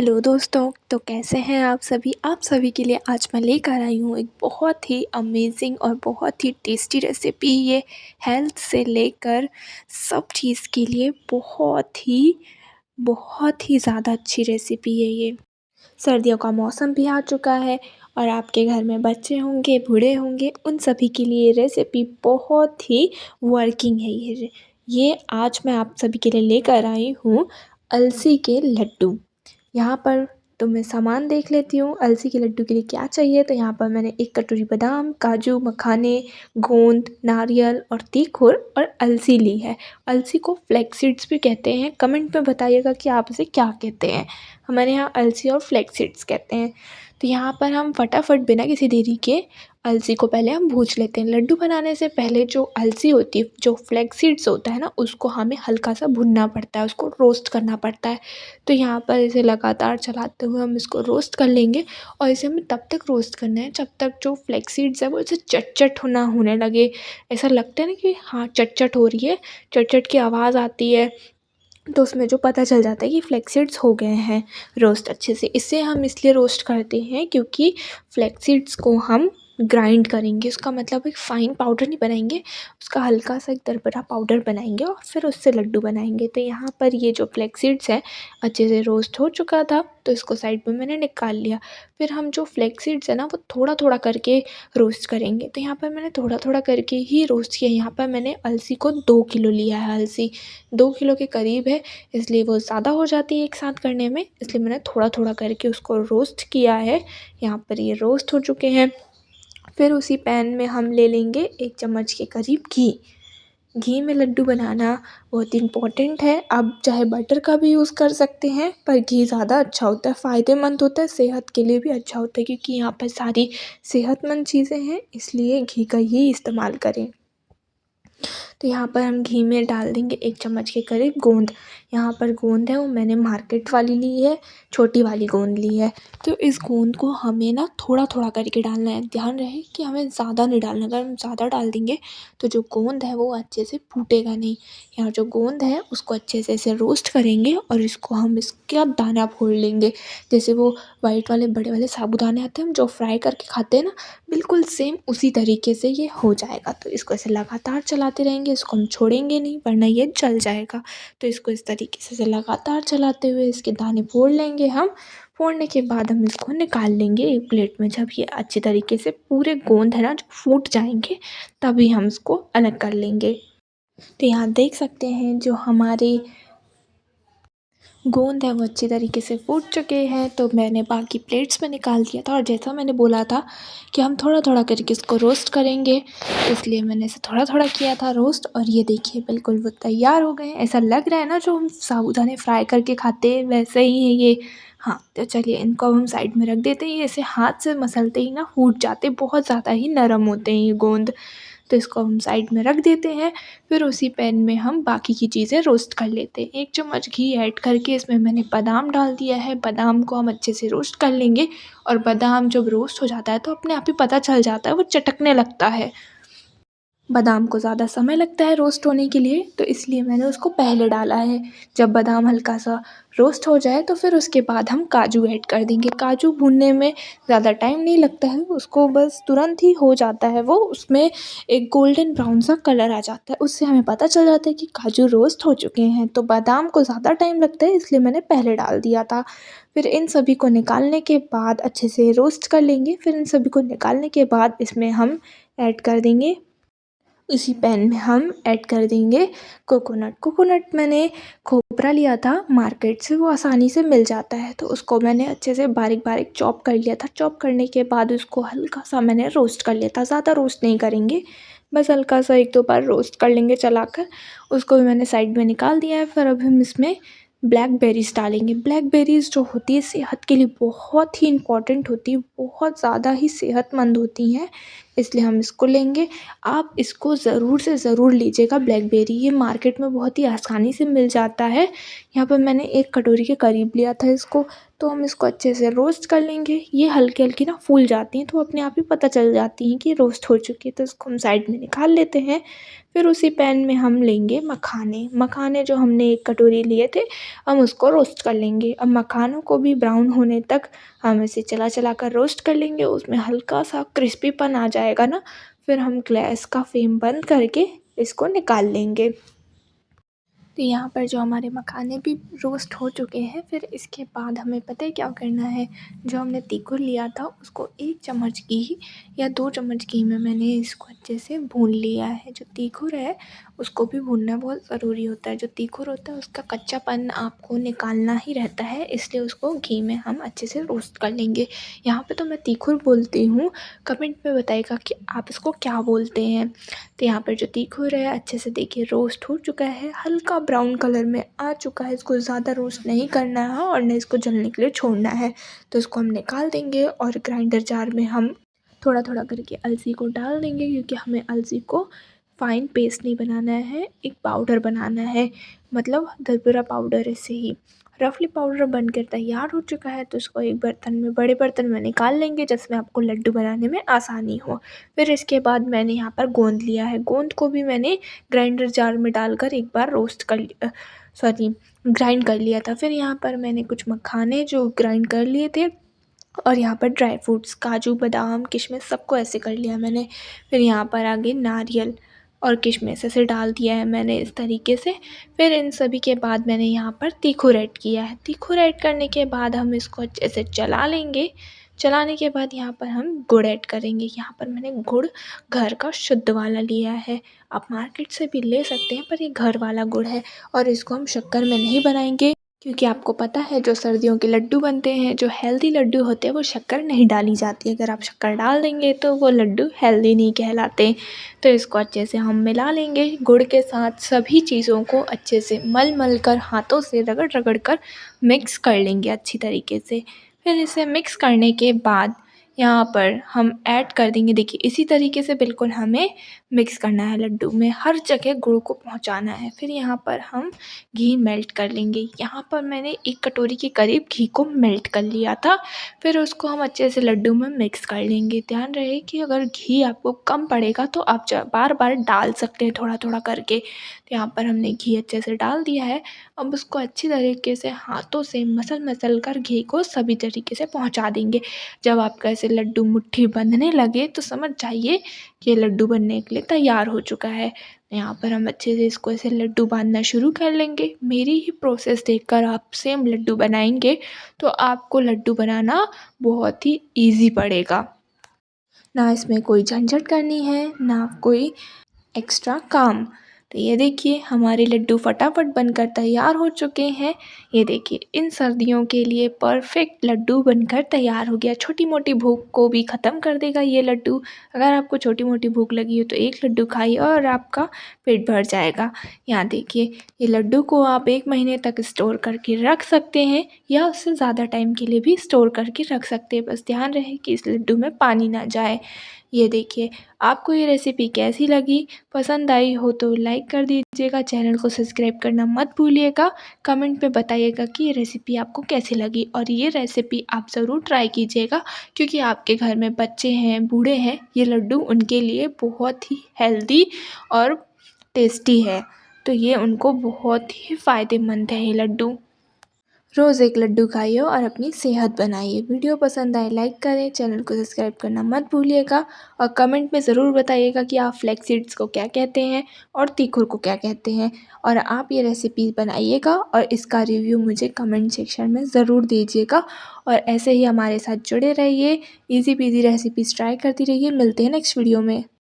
Hello दोस्तों, तो कैसे हैं आप सभी। आप सभी के लिए आज मैं लेकर आई हूँ एक बहुत ही अमेजिंग और बहुत ही टेस्टी रेसिपी। ये हेल्थ से लेकर सब चीज़ के लिए बहुत ही ज़्यादा अच्छी रेसिपी है ये। सर्दियों का मौसम भी आ चुका है और आपके घर में बच्चे होंगे, बूढ़े होंगे, उन सभी के लिए ये रेसिपी बहुत ही वर्किंग है। ये आज मैं आप सभी के लिए लेकर आई हूँ अलसी के लड्डू। यहाँ पर तो मैं सामान देख लेती हूँ अलसी के लड्डू के लिए क्या चाहिए। तो यहाँ पर मैंने 1 कटोरी बादाम, काजू, मखाने, गोंद, नारियल और तीखुर और अलसी ली है। अलसी को फ्लैक्स सीड्स भी कहते हैं। कमेंट में बताइएगा कि आप इसे क्या कहते हैं। हमारे यहाँ अलसी और फ्लैक्स सीड्स कहते हैं। तो यहाँ पर हम फटाफट बिना किसी देरी के अलसी को पहले हम भून लेते हैं। लड्डू बनाने से पहले जो अलसी होती है, जो फ्लैक्स सीड्स होता है ना, उसको हमें हल्का सा भुनना पड़ता है, उसको रोस्ट करना पड़ता है। तो यहाँ पर इसे लगातार चलाते हुए हम इसको रोस्ट कर लेंगे और इसे हमें तब तक रोस्ट करना है जब तक जो फ्लैक्स सीड्स है वो इसे चट होना होने लगे। ऐसा लगता है ना कि हाँ चट हो रही है, चट की आवाज़ आती है, तो उसमें जो पता चल जाता है कि फ्लैक्स सीड्स हो गए हैं रोस्ट अच्छे से। इसे हम इसलिए रोस्ट करते हैं क्योंकि फ्लैक्स सीड्स को हम ग्राइंड करेंगे। उसका मतलब एक फ़ाइन पाउडर नहीं बनाएंगे, उसका हल्का सा एक दरदरा पाउडर बनाएंगे और फिर उससे लड्डू बनाएंगे। तो यहाँ पर ये जो फ्लैक्स सीड्स है अच्छे से रोस्ट हो चुका था, तो इसको साइड में मैंने निकाल लिया। फिर हम जो फ्लैक्स सीड्स है ना वो थोड़ा करके रोस्ट करेंगे। तो यहाँ पर मैंने थोड़ा करके ही रोस्ट किया। यहाँ पर मैंने अलसी को 2 किलो लिया है। अलसी 2 किलो के करीब है, इसलिए वो ज़्यादा हो जाती है एक साथ करने में, इसलिए मैंने थोड़ा करके उसको रोस्ट किया है। यहाँ पर ये रोस्ट हो चुके हैं। फिर उसी पैन में हम ले लेंगे 1 चम्मच के करीब घी। घी में लड्डू बनाना बहुत इम्पॉर्टेंट है। आप चाहे बटर का भी यूज़ कर सकते हैं, पर घी ज़्यादा अच्छा होता है, फ़ायदेमंद होता है, सेहत के लिए भी अच्छा होता है, क्योंकि यहाँ पर सारी सेहतमंद चीज़ें हैं, इसलिए घी का ही इस्तेमाल करें। तो यहाँ पर हम घी में डाल देंगे 1 चम्मच के करीब गोंद। यहाँ पर गोंद है वो मैंने मार्केट वाली ली है, छोटी वाली गोंद ली है। तो इस गोंद को हमें ना थोड़ा करके डालना है। ध्यान रहे कि हमें ज़्यादा नहीं डालना, अगर हम ज़्यादा डाल देंगे तो जो गोंद है वो अच्छे से फूटेगा नहीं। यहाँ जो गोंद है उसको अच्छे से ऐसे रोस्ट करेंगे और इसको हम इसका दाना फोड़ लेंगे। जैसे वो वाइट वाले बड़े वाले साबूदाने आते हैं हम जो फ्राई करके खाते हैं ना, बिल्कुल सेम उसी तरीके से ये हो जाएगा। तो इसको ऐसे लगातार चलाते रहेंगे, इसको हम छोड़ेंगे नहीं वरना ये जल जाएगा। तो इसको इस तरीके से लगातार चलाते हुए इसके दाने फोड़ लेंगे हम। फोड़ने के बाद हम इसको निकाल लेंगे एक प्लेट में। जब ये अच्छी तरीके से पूरे गोंद है ना जो फूट जाएंगे, तभी हम इसको अलग कर लेंगे। तो यहाँ देख सकते हैं जो हमारे गोंद है वो अच्छी तरीके से फूट चुके हैं। तो मैंने बाकी प्लेट्स में निकाल दिया था और जैसा मैंने बोला था कि हम थोड़ा करके इसको रोस्ट करेंगे, इसलिए मैंने इसे थोड़ा किया था रोस्ट। और ये देखिए बिल्कुल वो तैयार हो गए हैं। ऐसा लग रहा है ना जो हम साबूदाने फ्राई करके खाते हैं वैसे ही है ये। हाँ, तो चलिए इनको अब हम साइड में रख देते हैं। ये ऐसे हाथ से मसलते ही ना फूट जाते, बहुत ज़्यादा ही नरम होते हैं ये गोंद। तो इसको हम साइड में रख देते हैं। फिर उसी पैन में हम बाकी की चीज़ें रोस्ट कर लेते हैं। 1 चम्मच घी ऐड करके इसमें मैंने बादाम डाल दिया है। बादाम को हम अच्छे से रोस्ट कर लेंगे और बादाम जब रोस्ट हो जाता है तो अपने आप ही पता चल जाता है, वो चटकने लगता है। बादाम को ज़्यादा समय लगता है रोस्ट होने के लिए, तो इसलिए मैंने उसको पहले डाला है। जब बादाम हल्का सा रोस्ट हो जाए तो फिर उसके बाद हम काजू ऐड कर देंगे। काजू भूनने में ज़्यादा टाइम नहीं लगता है, उसको बस तुरंत ही हो जाता है वो, उसमें एक गोल्डन ब्राउन सा कलर आ जाता है, उससे हमें पता चल जाता है कि काजू रोस्ट हो चुके हैं। तो बादाम को ज़्यादा टाइम लगता है, इसलिए मैंने पहले डाल दिया था। फिर इन सभी को निकालने के बाद अच्छे से रोस्ट कर लेंगे। फिर इन सभी को निकालने के बाद इसमें हम ऐड कर देंगे, इसी पैन में हम ऐड कर देंगे कोकोनट मैंने खोपरा लिया था मार्केट से, वो आसानी से मिल जाता है। तो उसको मैंने अच्छे से बारीक चॉप कर लिया था। चॉप करने के बाद उसको हल्का सा मैंने रोस्ट कर लिया था, ज़्यादा रोस्ट नहीं करेंगे, बस हल्का सा 1-2 बार रोस्ट कर लेंगे चलाकर। उसको भी मैंने साइड में निकाल दिया है। फिर अब हम इसमें ब्लैकबेरीज़ डालेंगे। ब्लैकबेरीज़ जो होती है सेहत के लिए बहुत ही इम्पॉर्टेंट होती है, बहुत ज़्यादा ही सेहतमंद होती हैं। इसलिए हम इसको लेंगे। आप इसको ज़रूर से ज़रूर लीजिएगा ब्लैकबेरी, ये मार्केट में बहुत ही आसानी से मिल जाता है। यहाँ पर मैंने 1 कटोरी के करीब लिया था इसको। तो हम इसको अच्छे से रोस्ट कर लेंगे। ये हल्की-हल्की ना फूल जाती हैं, तो अपने आप ही पता चल जाती हैं कि रोस्ट हो चुकी है, तो इसको हम साइड में निकाल लेते हैं। फिर उसी पैन में हम लेंगे मखाने। मखाने जो हमने 1 कटोरी लिए थे, हम उसको रोस्ट कर लेंगे। अब मखानों को भी ब्राउन होने तक हम इसे चला-चला कर रोस्ट कर लेंगे। उसमें हल्का-सा क्रिस्पीपन आ जाएगा ना, फिर हम गैस का फ्लेम बंद करके इसको निकाल लेंगे। तो यहाँ पर जो हमारे मखाने भी रोस्ट हो चुके हैं, फिर इसके बाद हमें पता है क्या करना है। जो हमने तीखुर लिया था उसको 1 चम्मच घी या 2 चम्मच घी में मैंने इसको अच्छे से भून लिया है। जो तीखुर है उसको भी भूनना बहुत ज़रूरी होता है। जो तीखुर होता है उसका कच्चापन आपको निकालना ही रहता है, इसलिए उसको घी में हम अच्छे से रोस्ट कर लेंगे। यहाँ पे तो मैं तीखुर बोलती हूँ, कमेंट में बताइएगा कि आप इसको क्या बोलते हैं। तो यहाँ पर जो तीखुर है अच्छे से देखिए रोस्ट हो चुका है, हल्का ब्राउन कलर में आ चुका है। इसको ज़्यादा रोस्ट नहीं करना है और न इसको जलने के लिए छोड़ना है। तो इसको हम निकाल देंगे और ग्राइंडर जार में हम थोड़ा-थोड़ा करके अलसी को डाल देंगे, क्योंकि हमें अलसी को फाइन पेस्ट नहीं बनाना है, एक पाउडर बनाना है, मतलब दरदरा पाउडर। ऐसे ही रफली पाउडर बनकर तैयार हो चुका है। तो इसको एक बर्तन में, बड़े बर्तन में निकाल लेंगे जिसमें आपको लड्डू बनाने में आसानी हो। फिर इसके बाद मैंने यहाँ पर गोंद लिया है। गोंद को भी मैंने ग्राइंडर जार में डालकर एक बार ग्राइंड कर लिया था। फिर यहाँ पर मैंने कुछ मखाने जो ग्राइंड कर लिए थे, और यहाँ पर ड्राई फ्रूट्स काजू बादाम किशमिश सबको ऐसे कर लिया मैंने। फिर यहाँ पर आगे नारियल और किशमिश ऐसे डाल दिया है मैंने इस तरीके से। फिर इन सभी के बाद मैंने यहाँ पर तीखुर ऐड किया है। तीखुर ऐड करने के बाद हम इसको अच्छे से चला लेंगे। चलाने के बाद यहाँ पर हम गुड़ ऐड करेंगे। यहाँ पर मैंने गुड़ घर का शुद्ध वाला लिया है, आप मार्केट से भी ले सकते हैं, पर ये घर वाला गुड़ है। और इसको हम शक्कर में नहीं बनाएंगे, क्योंकि आपको पता है जो सर्दियों के लड्डू बनते हैं, जो हेल्दी लड्डू होते हैं, वो शक्कर नहीं डाली जाती है। अगर आप शक्कर डाल देंगे तो वो लड्डू हेल्दी नहीं कहलाते। तो इसको अच्छे से हम मिला लेंगे गुड़ के साथ। सभी चीज़ों को अच्छे से मल कर, हाथों से रगड़ कर मिक्स कर लेंगे अच्छी तरीके से। फिर इसे मिक्स करने के बाद यहाँ पर हम ऐड कर देंगे, देखिए इसी तरीके से बिल्कुल हमें मिक्स करना है, लड्डू में हर जगह गुड़ को पहुँचाना है। फिर यहाँ पर हम घी मेल्ट कर लेंगे। यहाँ पर मैंने 1 कटोरी के करीब घी को मेल्ट कर लिया था। फिर उसको हम अच्छे से लड्डू में मिक्स कर लेंगे। ध्यान रहे कि अगर घी आपको कम पड़ेगा तो आप बार बार डाल सकते हैं थोड़ा-थोड़ा करके। तो यहाँ पर हमने घी अच्छे से डाल दिया है। अब उसको अच्छी तरीके से हाथों से मसल कर घी को सभी तरीके से पहुँचा देंगे। जब आपका ऐसे लड्डू मुट्ठी बंधने लगे तो समझ जाइए कि ये लड्डू बनने के लिए तैयार हो चुका है। यहाँ पर हम अच्छे से इसको ऐसे लड्डू बांधना शुरू कर लेंगे। मेरी ही प्रोसेस देखकर आप सेम लड्डू बनाएंगे तो आपको लड्डू बनाना बहुत ही ईज़ी पड़ेगा। ना इसमें कोई झंझट करनी है, ना कोई एक्स्ट्रा काम। तो ये देखिए हमारे लड्डू फटाफट बनकर तैयार हो चुके हैं। ये देखिए इन सर्दियों के लिए परफेक्ट लड्डू बनकर तैयार हो गया। छोटी मोटी भूख को भी ख़त्म कर देगा ये लड्डू। अगर आपको छोटी मोटी भूख लगी हो तो 1 लड्डू खाइए और आपका पेट भर जाएगा। यहाँ देखिए ये लड्डू को आप 1 महीने तक स्टोर करके रख सकते हैं, या उससे ज़्यादा टाइम के लिए भी स्टोर करके रख सकते हैं। बस ध्यान रहे कि इस लड्डू में पानी ना जाए। ये देखिए आपको ये रेसिपी कैसी लगी, पसंद आई हो तो लाइक कर दीजिएगा, चैनल को सब्सक्राइब करना मत भूलिएगा। कमेंट में बताइएगा कि ये रेसिपी आपको कैसी लगी, और ये रेसिपी आप ज़रूर ट्राई कीजिएगा, क्योंकि आपके घर में बच्चे हैं, बूढ़े हैं, ये लड्डू उनके लिए बहुत ही हेल्दी और टेस्टी है। तो ये उनको बहुत ही फ़ायदेमंद है ये लड्डू। रोज़ 1 लड्डू खाइए और अपनी सेहत बनाइए। वीडियो पसंद आए लाइक करें, चैनल को सब्सक्राइब करना मत भूलिएगा, और कमेंट में ज़रूर बताइएगा कि आप फ्लैक्स सीड्स को क्या कहते हैं और तीखुर को क्या कहते हैं। और आप ये रेसिपी बनाइएगा और इसका रिव्यू मुझे कमेंट सेक्शन में ज़रूर दीजिएगा। और ऐसे ही हमारे साथ जुड़े रहिए, ईज़ी पीज़ी रेसिपीज़ ट्राई करती रहिए। मिलते हैं नेक्स्ट वीडियो में।